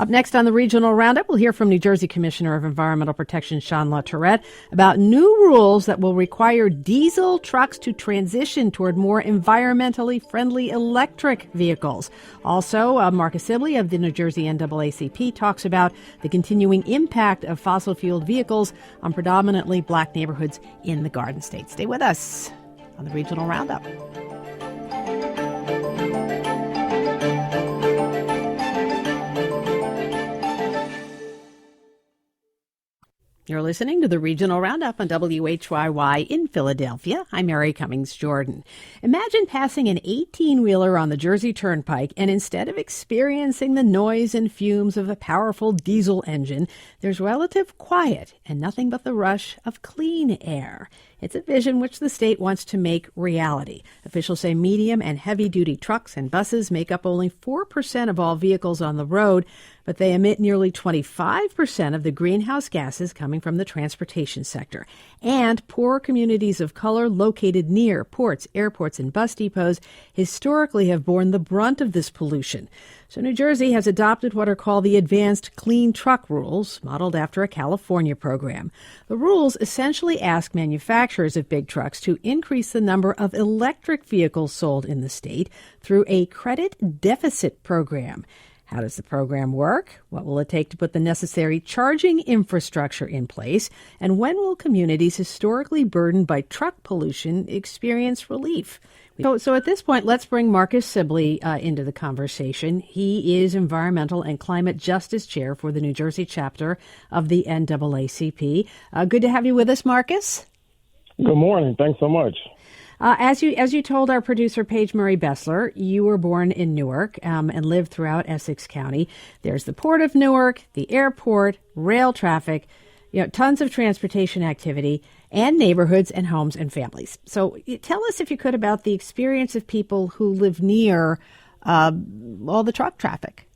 Up next on the Regional Roundup, we'll hear from New Jersey Commissioner of Environmental Protection Sean LaTourette about new rules that will require diesel trucks to transition toward more environmentally friendly electric vehicles. Also, Marcus Sibley of the New Jersey NAACP talks about the continuing impact of fossil-fueled vehicles on predominantly black neighborhoods in the Garden State. Stay with us on the Regional Roundup. You're listening to the Regional Roundup on WHYY in Philadelphia. I'm Mary Cummings Jordan. Imagine passing an 18-wheeler on the Jersey Turnpike, and instead of experiencing the noise and fumes of a powerful diesel engine, there's relative quiet and nothing but the rush of clean air. It's a vision which the state wants to make reality. Officials say medium and heavy-duty trucks and buses make up only 4% of all vehicles on the road, but they emit nearly 25% of the greenhouse gases coming from the transportation sector. And poor communities of color located near ports, airports, and bus depots historically have borne the brunt of this pollution. So New Jersey has adopted what are called the Advanced Clean Truck Rules, modeled after a California program. The rules essentially ask manufacturers of big trucks to increase the number of electric vehicles sold in the state through a credit deficit program. How does the program work? What will it take to put the necessary charging infrastructure in place? And when will communities historically burdened by truck pollution experience relief? So at this point, let's bring Marcus Sibley into the conversation. He is Environmental and Climate Justice Chair for the New Jersey chapter of the NAACP. Good to have you with us, Marcus. Good morning. Thanks so much. As you told our producer, Paige Murray Bessler, you were born in Newark and lived throughout Essex County. There's the Port of Newark, the airport, rail traffic, tons of transportation activity, and neighborhoods and homes and families. So tell us, if you could, about the experience of people who live near all the truck traffic.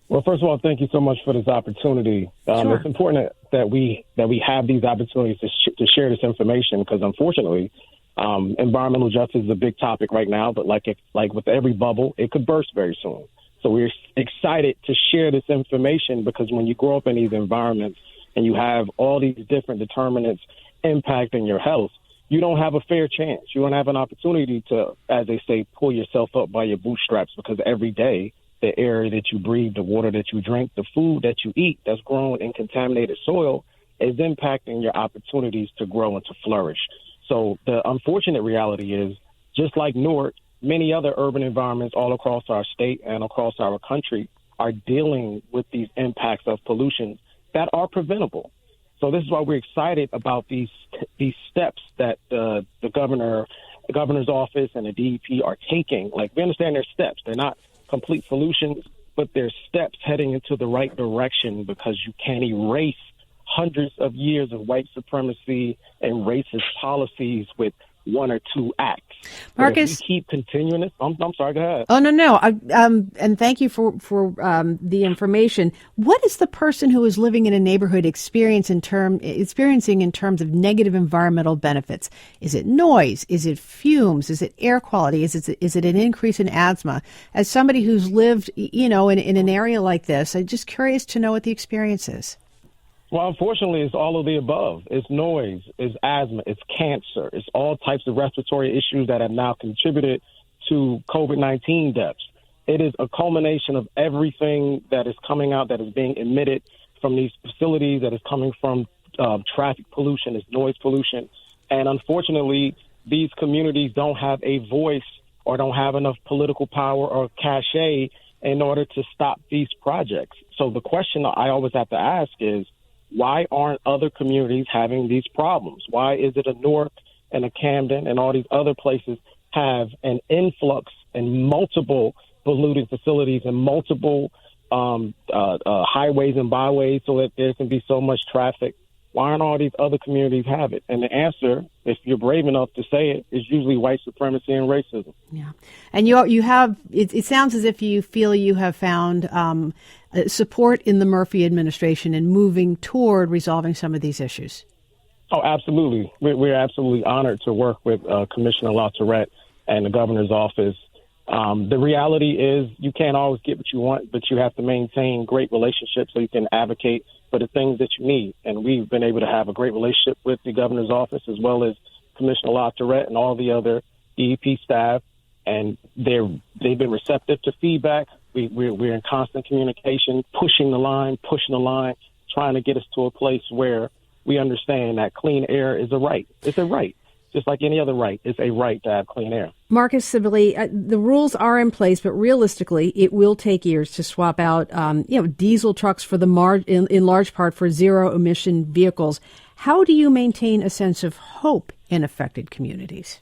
Well, first of all, thank you so much for this opportunity. Sure. It's important that we have these opportunities to share this information because, unfortunately, environmental justice is a big topic right now, but like with every bubble, it could burst very soon. So we're excited to share this information because when you grow up in these environments and you have all these different determinants impacting your health, you don't have a fair chance. You don't have an opportunity to, as they say, pull yourself up by your bootstraps because every day the air that you breathe, the water that you drink, the food that you eat that's grown in contaminated soil is impacting your opportunities to grow and to flourish. So the unfortunate reality is, just like Newark, many other urban environments all across our state and across our country are dealing with these impacts of pollution that are preventable. So this is why we're excited about these steps that the governor's office and the DEP are taking. Like, we understand they're steps. They're not complete solutions, but they're steps heading into the right direction because you can't erase hundreds of years of white supremacy and racist policies with one or two acts. Marcus, if we keep continuing this, I'm sorry, go ahead. Oh, no. And thank you for the information. What is the person who is living in a neighborhood experiencing in terms of negative environmental benefits? Is it noise? Is it fumes? Is it air quality? Is it an increase in asthma? As somebody who's lived, in an area like this, I'm just curious to know what the experience is. Well, unfortunately, it's all of the above. It's noise, it's asthma, it's cancer, it's all types of respiratory issues that have now contributed to COVID-19 deaths. It is a culmination of everything that is coming out, that is being emitted from these facilities, that is coming from traffic pollution, it's noise pollution. And unfortunately, these communities don't have a voice or don't have enough political power or cachet in order to stop these projects. So the question I always have to ask is, why aren't other communities having these problems? Why is it a Newark and a Camden and all these other places have an influx and multiple polluting facilities and multiple highways and byways so that there can be so much traffic? Why aren't all these other communities have it? And the answer, if you're brave enough to say it, is usually white supremacy and racism. Yeah. And you have, it sounds as if you feel you have found support in the Murphy administration in moving toward resolving some of these issues. Oh, absolutely. We're absolutely honored to work with Commissioner LaTourette and the governor's office The reality is you can't always get what you want, but you have to maintain great relationships so you can advocate for the things that you need. And we've been able to have a great relationship with the governor's office as well as Commissioner LaTourette and all the other DEP staff. And they've been receptive to feedback. We're in constant communication, pushing the line, trying to get us to a place where we understand that clean air is a right. It's a right. Just like any other right, it's a right to have clean air. Marcus Sibley, the rules are in place, but realistically, it will take years to swap out, diesel trucks for in large part for zero emission vehicles. How do you maintain a sense of hope in affected communities?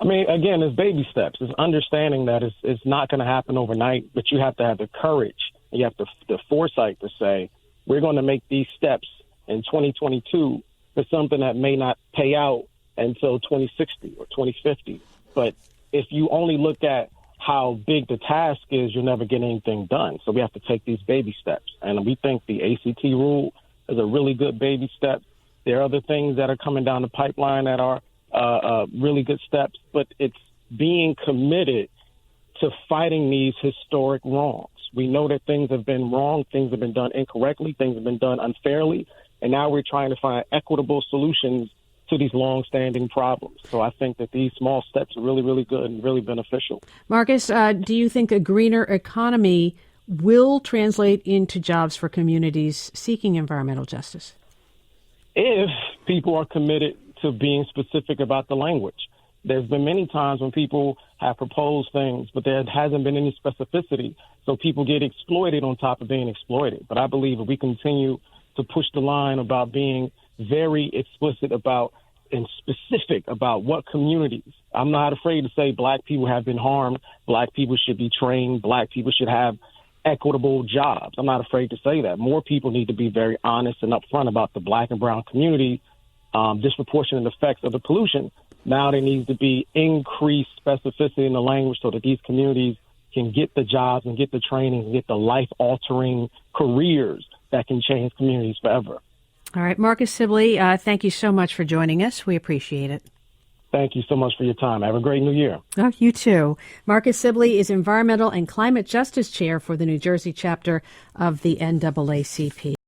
I mean, again, it's baby steps. It's understanding that it's not going to happen overnight, but you have to have the courage. You have the foresight to say, we're going to make these steps in 2022 for something that may not pay out until 2060 or 2050. But if you only look at how big the task is, you'll never get anything done. So we have to take these baby steps. And we think the ACT rule is a really good baby step. There are other things that are coming down the pipeline that are really good steps, but it's being committed to fighting these historic wrongs. We know that things have been wrong, things have been done incorrectly, things have been done unfairly, and now we're trying to find equitable solutions to these long-standing problems. So I think that these small steps are really, really good and really beneficial. Marcus, do you think a greener economy will translate into jobs for communities seeking environmental justice? If people are committed to being specific about the language. There's been many times when people have proposed things, but there hasn't been any specificity. So people get exploited on top of being exploited. But I believe if we continue to push the line about being very explicit about and specific about what communities, I'm not afraid to say Black people have been harmed. Black people should be trained. Black people should have equitable jobs. I'm not afraid to say that. More people need to be very honest and upfront about the Black and brown community, disproportionate effects of the pollution. Now there needs to be increased specificity in the language so that these communities can get the jobs and get the training and get the life-altering careers that can change communities forever. All right, Marcus Sibley, thank you so much for joining us. We appreciate it. Thank you so much for your time. Have a great new year. Oh, you too. Marcus Sibley is Environmental and Climate Justice Chair for the New Jersey chapter of the NAACP.